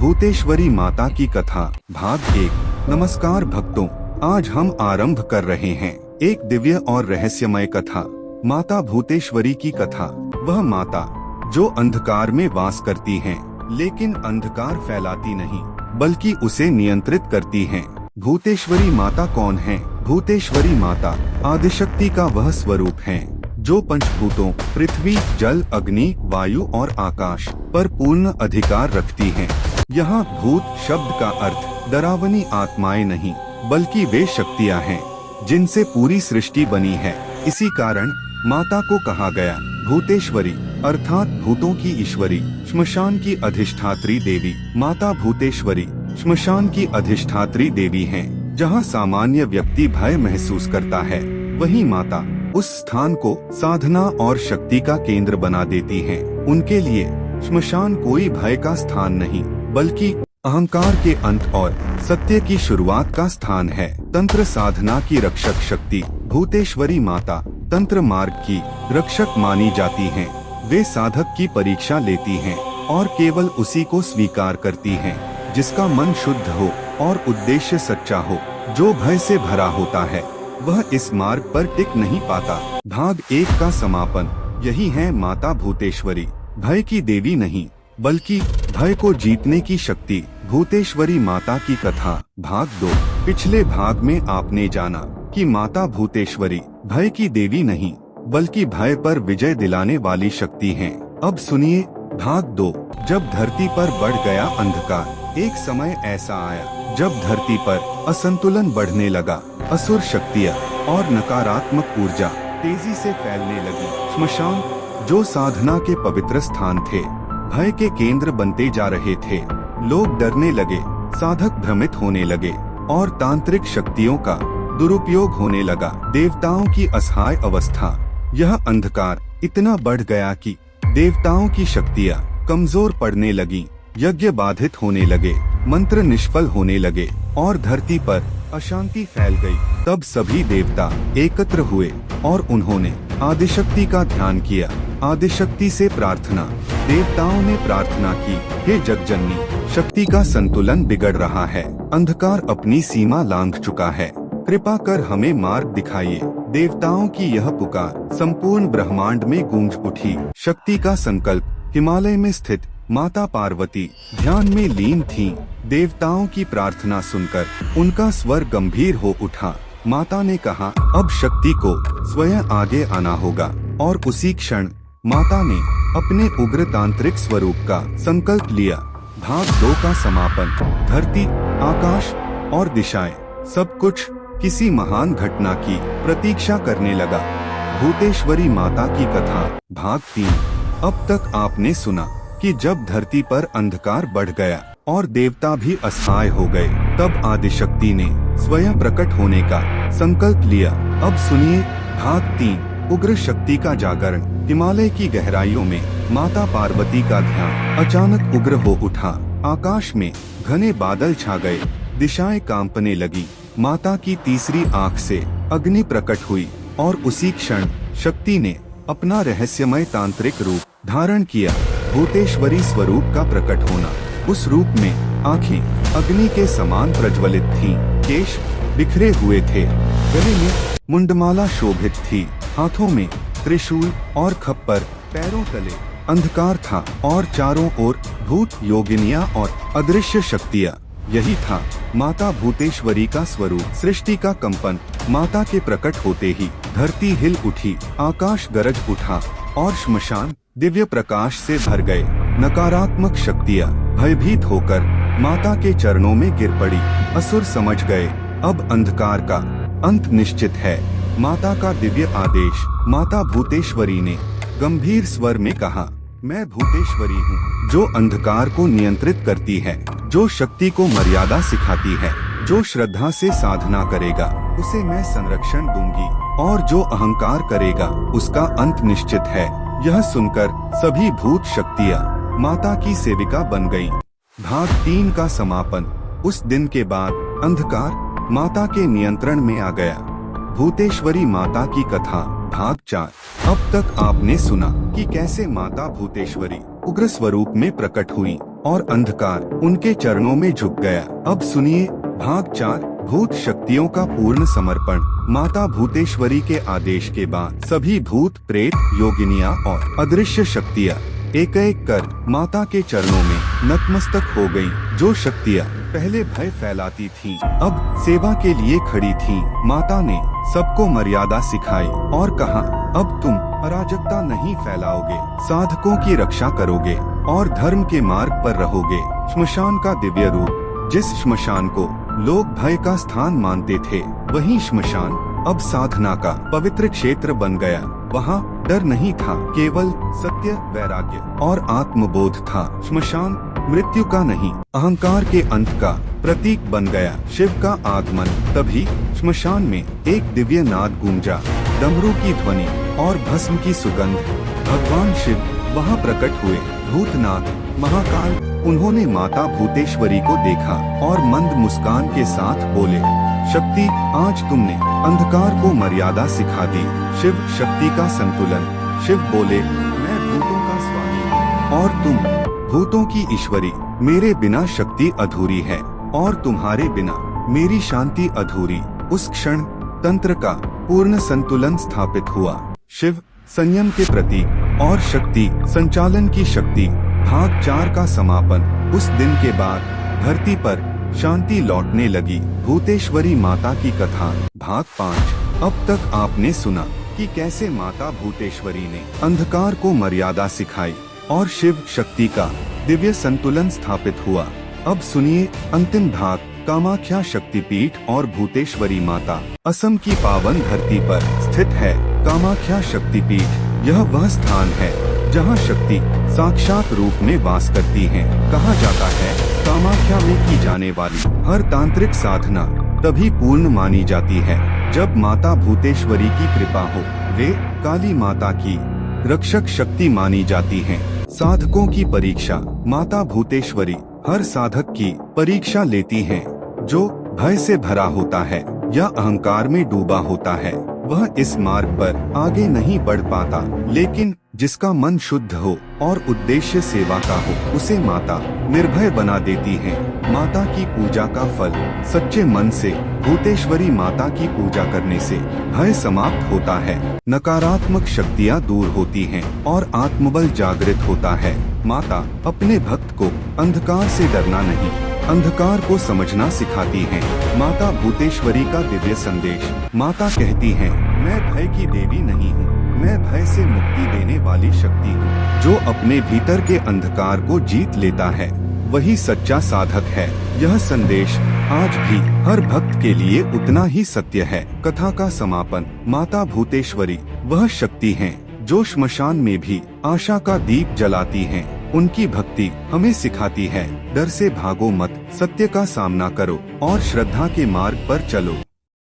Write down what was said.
भूतेश्वरी माता की कथा भाग 1। नमस्कार भक्तों, आज हम आरंभ कर रहे हैं एक दिव्य और रहस्यमय कथा, माता भूतेश्वरी की कथा। वह माता जो अंधकार में वास करती हैं, लेकिन अंधकार फैलाती नहीं बल्कि उसे नियंत्रित करती हैं। भूतेश्वरी माता कौन है? भूतेश्वरी माता आदिशक्ति का वह स्वरूप है जो पंचभूतों पृथ्वी, जल, अग्नि, वायु और आकाश पर पूर्ण अधिकार रखती हैं। यहाँ भूत शब्द का अर्थ डरावनी आत्माएं नहीं बल्कि वे शक्तियाँ हैं जिनसे पूरी सृष्टि बनी है। इसी कारण माता को कहा गया भूतेश्वरी, अर्थात भूतों की ईश्वरी, श्मशान की अधिष्ठात्री देवी। माता भूतेश्वरी श्मशान की अधिष्ठात्री देवी हैं। जहाँ सामान्य व्यक्ति भय महसूस करता है, वही माता उस स्थान को साधना और शक्ति का केंद्र बना देती हैं। उनके लिए श्मशान कोई भय का स्थान नहीं बल्कि अहंकार के अंत और सत्य की शुरुआत का स्थान है। तंत्र साधना की रक्षक शक्ति भूतेश्वरी माता तंत्र मार्ग की रक्षक मानी जाती हैं। वे साधक की परीक्षा लेती हैं और केवल उसी को स्वीकार करती हैं जिसका मन शुद्ध हो और उद्देश्य सच्चा हो। जो भय से भरा होता है वह इस मार्ग पर टिक नहीं पाता। भाग 1 का समापन यही है। माता भूतेश्वरी भय की देवी नहीं बल्कि भय को जीतने की शक्ति। भूतेश्वरी माता की कथा भाग 2। पिछले भाग में आपने जाना कि माता भूतेश्वरी भय की देवी नहीं बल्कि भय पर विजय दिलाने वाली शक्ति हैं। अब सुनिए भाग 2। जब धरती पर बढ़ गया अंधकार। एक समय ऐसा आया जब धरती पर असंतुलन बढ़ने लगा। असुर शक्तियाँ और नकारात्मक ऊर्जा तेजी से फैलने लगी। श्मशान जो साधना के पवित्र स्थान थे, भय के केंद्र बनते जा रहे थे। लोग डरने लगे, साधक भ्रमित होने लगे और तांत्रिक शक्तियों का दुरुपयोग होने लगा। देवताओं की असहाय अवस्था। यह अंधकार इतना बढ़ गया कि देवताओं की शक्तियाँ कमजोर पड़ने लगी, यज्ञ बाधित होने लगे, मंत्र निष्फल होने लगे और धरती पर अशांति फैल गई। तब सभी देवता एकत्र हुए और उन्होंने आदिशक्ति का ध्यान किया। आदिशक्ति से प्रार्थना। देवताओं ने प्रार्थना की, हे जगजननी, शक्ति का संतुलन बिगड़ रहा है। अंधकार अपनी सीमा लांघ चुका है, कृपा कर हमें मार्ग दिखाइए। देवताओं की यह पुकार संपूर्ण ब्रह्मांड में गूंज उठी। शक्ति का संकल्प। हिमालय में स्थित माता पार्वती ध्यान में लीन थीं। देवताओं की प्रार्थना सुनकर उनका स्वर गंभीर हो उठा। माता ने कहा, अब शक्ति को स्वयं आगे आना होगा। और उसी क्षण माता ने अपने उग्र तांत्रिक स्वरूप का संकल्प लिया। भाग 2 का समापन। धरती, आकाश और दिशाएं, सब कुछ किसी महान घटना की प्रतीक्षा करने लगा। भूतेश्वरी माता की कथा भाग 3। अब तक आपने सुना कि जब धरती पर अंधकार बढ़ गया और देवता भी असहाय हो गए, तब आदिशक्ति ने स्वयं प्रकट होने का संकल्प लिया। अब सुनिए भाग 3। उग्र शक्ति का जागरण। हिमालय की गहराइयों में माता पार्वती का ध्यान अचानक उग्र हो उठा। आकाश में घने बादल छा गए, दिशाएं कांपने लगी। माता की तीसरी आंख से अग्नि प्रकट हुई और उसी क्षण शक्ति ने अपना रहस्यमय तांत्रिक रूप धारण किया। भूतेश्वरी स्वरूप का प्रकट होना। उस रूप में आँखें अग्नि के समान प्रज्वलित थीं, केश बिखरे हुए थे, गले में मुंडमाला शोभित थी, हाथों में त्रिशूल और खप्पर, पैरों तले अंधकार था और चारों ओर भूत, योगिनियां और अदृश्य शक्तियां। यही था माता भूतेश्वरी का स्वरूप। सृष्टि का कंपन। माता के प्रकट होते ही धरती हिल उठी, आकाश गरज उठा और श्मशान दिव्य प्रकाश से भर गए। नकारात्मक शक्तियाँ भयभीत होकर माता के चरणों में गिर पड़ी। असुर समझ गए, अब अंधकार का अंत निश्चित है। माता का दिव्य आदेश। माता भूतेश्वरी ने गंभीर स्वर में कहा, मैं भूतेश्वरी हूँ जो अंधकार को नियंत्रित करती है, जो शक्ति को मर्यादा सिखाती है। जो श्रद्धा से साधना करेगा उसे मैं संरक्षण दूंगी और जो अहंकार करेगा उसका अंत निश्चित है। यह सुनकर सभी भूत शक्तियाँ माता की सेविका बन गईं। भाग 3 का समापन। उस दिन के बाद अंधकार माता के नियंत्रण में आ गया। भूतेश्वरी माता की कथा भाग 4। अब तक आपने सुना कि कैसे माता भूतेश्वरी उग्र स्वरूप में प्रकट हुई और अंधकार उनके चरणों में झुक गया। अब सुनिए भाग 4, भूत शक्तियों का पूर्ण समर्पण। माता भूतेश्वरी के आदेश के बाद सभी भूत, प्रेत, योगिनियाँ और अदृश्य शक्तियाँ एक एक कर माता के चरणों में नतमस्तक हो गयीं। जो शक्तियाँ पहले भय फैलाती थीं, अब सेवा के लिए खड़ी थीं। माता ने सबको मर्यादा सिखाई और कहा, अब तुम अराजकता नहीं फैलाओगे, साधकों की रक्षा करोगे और धर्म के मार्ग पर रहोगे। श्मशान का दिव्य रूप। जिस श्मशान को लोग भय का स्थान मानते थे, वही श्मशान अब साधना का पवित्र क्षेत्र बन गया। वहाँ डर नहीं था, केवल सत्य, वैराग्य और आत्मबोध था। श्मशान मृत्यु का नहीं, अहंकार के अंत का प्रतीक बन गया। शिव का आगमन। तभी श्मशान में एक दिव्य नाद गूंजा, डमरू की ध्वनि और भस्म की सुगंध। भगवान शिव वहाँ प्रकट हुए। भूतनाथ, महाकाल। उन्होंने माता भूतेश्वरी को देखा और मंद मुस्कान के साथ बोले, शक्ति, आज तुमने अंधकार को मर्यादा सिखा दी। शिव शक्ति का संतुलन। शिव बोले, मैं भूतों का स्वामी हूँ और तुम भूतों की ईश्वरी। मेरे बिना शक्ति अधूरी है और तुम्हारे बिना मेरी शांति अधूरी। उस क्षण तंत्र का पूर्ण संतुलन स्थापित हुआ। शिव संयम के प्रतीक और शक्ति संचालन की शक्ति। भाग 4 का समापन। उस दिन के बाद धरती पर शांति लौटने लगी। भूतेश्वरी माता की कथा। भाग 5। अब तक आपने सुना कि कैसे माता भूतेश्वरी ने अंधकार को मर्यादा सिखाई और शिव शक्ति का दिव्य संतुलन स्थापित हुआ। अब सुनिए अंतिम भाग, कामाख्या शक्तिपीठ और भूतेश्वरी माता। असम की पावन धरती पर स्थित है कामाख्या शक्तिपीठ। यह वह स्थान है जहाँ शक्ति साक्षात रूप में वास करती हैं। कहा जाता है, कामाख्या में की जाने वाली हर तांत्रिक साधना तभी पूर्ण मानी जाती है जब माता भूतेश्वरी की कृपा हो। वे काली माता की रक्षक शक्ति मानी जाती हैं। साधकों की परीक्षा। माता भूतेश्वरी हर साधक की परीक्षा लेती हैं। जो भय से भरा होता है या अहंकार में डूबा होता है, वह इस मार्ग पर आगे नहीं बढ़ पाता। लेकिन जिसका मन शुद्ध हो और उद्देश्य सेवा का हो, उसे माता निर्भय बना देती है। माता की पूजा का फल। सच्चे मन से भूतेश्वरी माता की पूजा करने से भय समाप्त होता है, नकारात्मक शक्तियाँ दूर होती हैं और आत्मबल जागृत होता है। माता अपने भक्त को अंधकार से डरना नहीं, अंधकार को समझना सिखाती हैं। माता भूतेश्वरी का दिव्य संदेश। माता कहती हैं, मैं भय की देवी नहीं हूँ, मैं भय से मुक्ति देने वाली शक्ति हूँ। जो अपने भीतर के अंधकार को जीत लेता है, वही सच्चा साधक है। यह संदेश आज भी हर भक्त के लिए उतना ही सत्य है। कथा का समापन। माता भूतेश्वरी वह शक्ति हैं जो श्मशान में भी आशा का दीप जलाती हैं। उनकी भक्ति हमें सिखाती है, डर से भागो मत, सत्य का सामना करो और श्रद्धा के मार्ग पर चलो।